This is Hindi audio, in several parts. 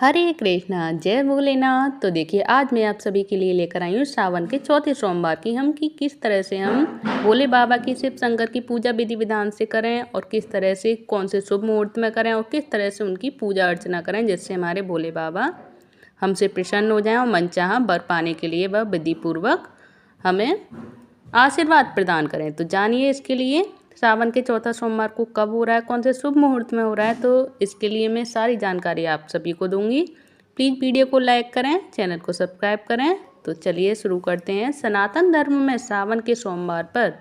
हरे कृष्णा जय भोलेनाथ। तो देखिए आज मैं आप सभी के लिए लेकर आई हूँ सावन के चौथे सोमवार की हम कि किस तरह से हम भोले बाबा की शिव शंकर की पूजा विधि विधान से करें और किस तरह से कौन से शुभ मुहूर्त में करें और किस तरह से उनकी पूजा अर्चना करें जिससे हमारे भोले बाबा हमसे प्रसन्न हो जाएं और मनचाहा वर पाने के लिए वह विधि पूर्वक हमें आशीर्वाद प्रदान करें। तो जानिए इसके लिए सावन के चौथा सोमवार को कब हो रहा है, कौन से शुभ मुहूर्त में हो रहा है, तो इसके लिए मैं सारी जानकारी आप सभी को दूंगी। प्लीज़ वीडियो को लाइक करें, चैनल को सब्सक्राइब करें। तो चलिए शुरू करते हैं। सनातन धर्म में सावन के सोमवार पर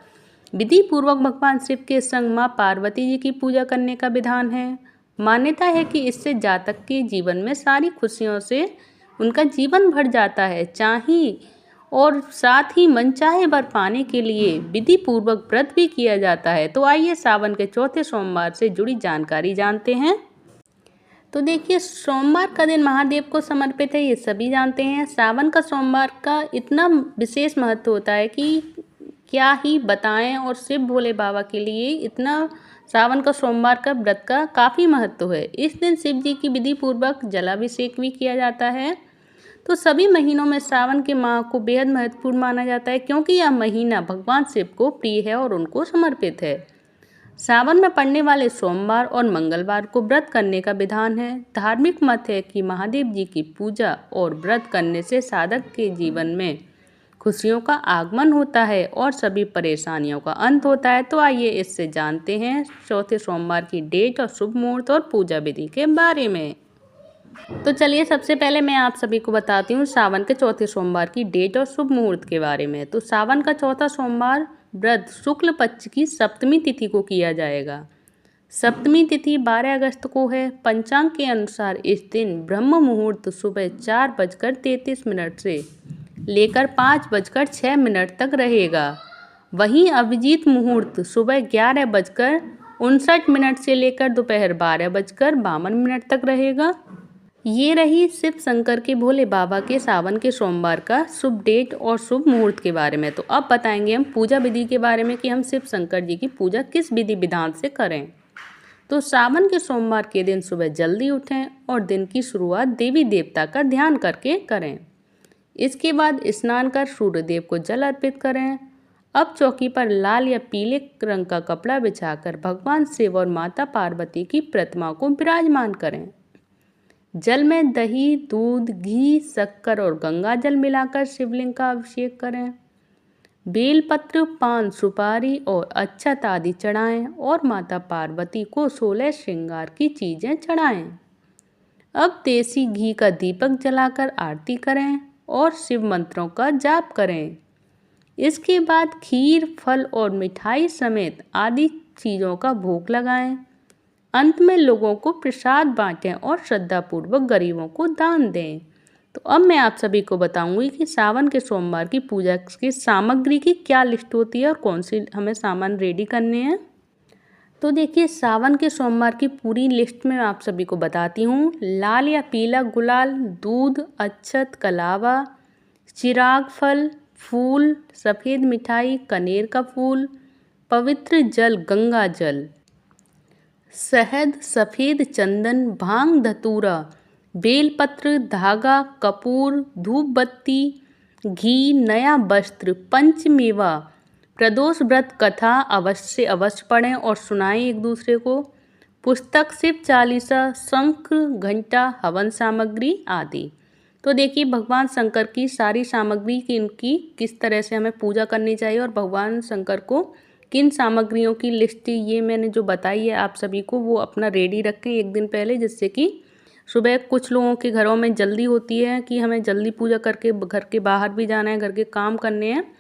विधि पूर्वक भगवान शिव के संग माँ पार्वती जी की पूजा करने का विधान है। मान्यता है कि इससे जातक के जीवन में सारी खुशियों से उनका जीवन भर जाता है और साथ ही मनचाहे वर पाने के लिए विधि पूर्वक व्रत भी किया जाता है। तो आइए सावन के चौथे सोमवार से जुड़ी जानकारी जानते हैं। तो देखिए सोमवार का दिन महादेव को समर्पित है, ये सभी जानते हैं। सावन का सोमवार का इतना विशेष महत्व होता है कि क्या ही बताएं, और शिव भोले बाबा के लिए इतना सावन का सोमवार का व्रत का काफ़ी महत्व है। इस दिन शिव जी की विधि पूर्वक जलाभिषेक भी किया जाता है। तो सभी महीनों में सावन के माह को बेहद महत्वपूर्ण माना जाता है क्योंकि यह महीना भगवान शिव को प्रिय है और उनको समर्पित है। सावन में पड़ने वाले सोमवार और मंगलवार को व्रत करने का विधान है। धार्मिक मत है कि महादेव जी की पूजा और व्रत करने से साधक के जीवन में खुशियों का आगमन होता है और सभी परेशानियों का अंत होता है। तो आइए इससे जानते हैं चौथे सोमवार की डेट और शुभ मुहूर्त और पूजा विधि के बारे में। तो चलिए सबसे पहले मैं आप सभी को बताती हूँ सावन के चौथे सोमवार की डेट और शुभ मुहूर्त के बारे में। तो सावन का चौथा सोमवार व्रत शुक्ल पक्ष की सप्तमी तिथि को किया जाएगा। सप्तमी तिथि 12 अगस्त को है। पंचांग के अनुसार इस दिन ब्रह्म मुहूर्त सुबह 4:33 से लेकर 5:06 तक रहेगा। वहीं अभिजीत मुहूर्त सुबह 11:59 से लेकर दोपहर 12:52 तक रहेगा। ये रही शिव शंकर के भोले बाबा के सावन के सोमवार का शुभ डेट और शुभ मुहूर्त के बारे में। तो अब बताएंगे हम पूजा विधि के बारे में कि हम शिव शंकर जी की पूजा किस विधि विधान से करें। तो सावन के सोमवार के दिन सुबह जल्दी उठें और दिन की शुरुआत देवी देवता का ध्यान करके करें। इसके बाद स्नान कर सूर्यदेव को जल अर्पित करें। अब चौकी पर लाल या पीले रंग का कपड़ा बिछाकर भगवान शिव और माता पार्वती की प्रतिमा को विराजमान करें। जल में दही, दूध, घी, शक्कर और गंगा जल मिलाकर शिवलिंग का अभिषेक करें। बेलपत्र, पान, सुपारी और अक्षत आदि चढ़ाएं और माता पार्वती को 16 श्रृंगार की चीजें चढ़ाएं। अब देसी घी का दीपक जलाकर आरती करें और शिव मंत्रों का जाप करें। इसके बाद खीर, फल और मिठाई समेत आदि चीज़ों का भोग लगाएं। अंत में लोगों को प्रसाद बांटें और श्रद्धापूर्वक गरीबों को दान दें। तो अब मैं आप सभी को बताऊंगी कि सावन के सोमवार की पूजा की सामग्री की क्या लिस्ट होती है और कौन सी हमें सामान रेडी करने हैं। तो देखिए सावन के सोमवार की पूरी लिस्ट में आप सभी को बताती हूँ। लाल या पीला गुलाल, दूध, अक्षत, कलावा, चिराग फल, फूल, सफ़ेद मिठाई, कनेर का फूल, पवित्र जल गंगा जल, शहद, सफ़ेद चंदन, भांग धतूरा, बेलपत्र, धागा, कपूर, धूप बत्ती, घी, नया वस्त्र, पंचमेवा, प्रदोष व्रत कथा अवश्य पढ़ें और सुनाएं एक दूसरे को, पुस्तक, शिव चालीसा, शंख, घंटा, हवन सामग्री आदि। तो देखिए भगवान शंकर की सारी सामग्री की इनकी किस तरह से हमें पूजा करनी चाहिए और भगवान शंकर को किन सामग्रियों की लिस्ट ये मैंने जो बताई है आप सभी को वो अपना रेडी रखें एक दिन पहले, जिससे कि सुबह कुछ लोगों के घरों में जल्दी होती है कि हमें जल्दी पूजा करके घर के बाहर भी जाना है, घर के काम करने हैं।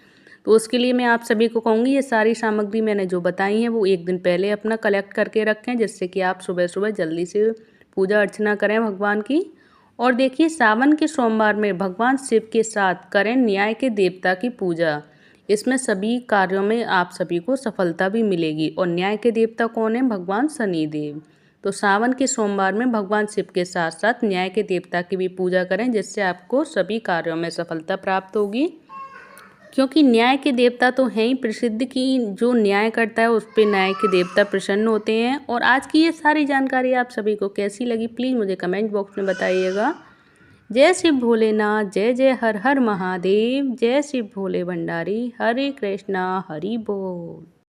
तो उसके लिए मैं आप सभी को कहूँगी ये सारी सामग्री मैंने जो बताई हैं वो एक दिन पहले अपना कलेक्ट करके रखें, जिससे कि आप सुबह सुबह जल्दी से पूजा अर्चना करें भगवान की। और देखिए सावन के सोमवार में भगवान शिव के साथ करें न्याय के देवता की पूजा। इसमें सभी कार्यों में आप सभी को सफलता भी मिलेगी। और न्याय के देवता कौन है? भगवान शनिदेव। तो सावन के सोमवार में भगवान शिव के साथ साथ न्याय के देवता की भी पूजा करें, जिससे आपको सभी कार्यों में सफलता प्राप्त होगी। क्योंकि न्याय के देवता तो हैं ही प्रसिद्ध कि जो न्याय करता है उस पे न्याय के देवता प्रसन्न होते हैं। और आज की ये सारी जानकारी आप सभी को कैसी लगी प्लीज़ मुझे कमेंट बॉक्स में बताइएगा। जय शिव भोलेनाथ, जय जय हर हर महादेव, जय शिव भोले भंडारी, हरे कृष्णा हरि बोल।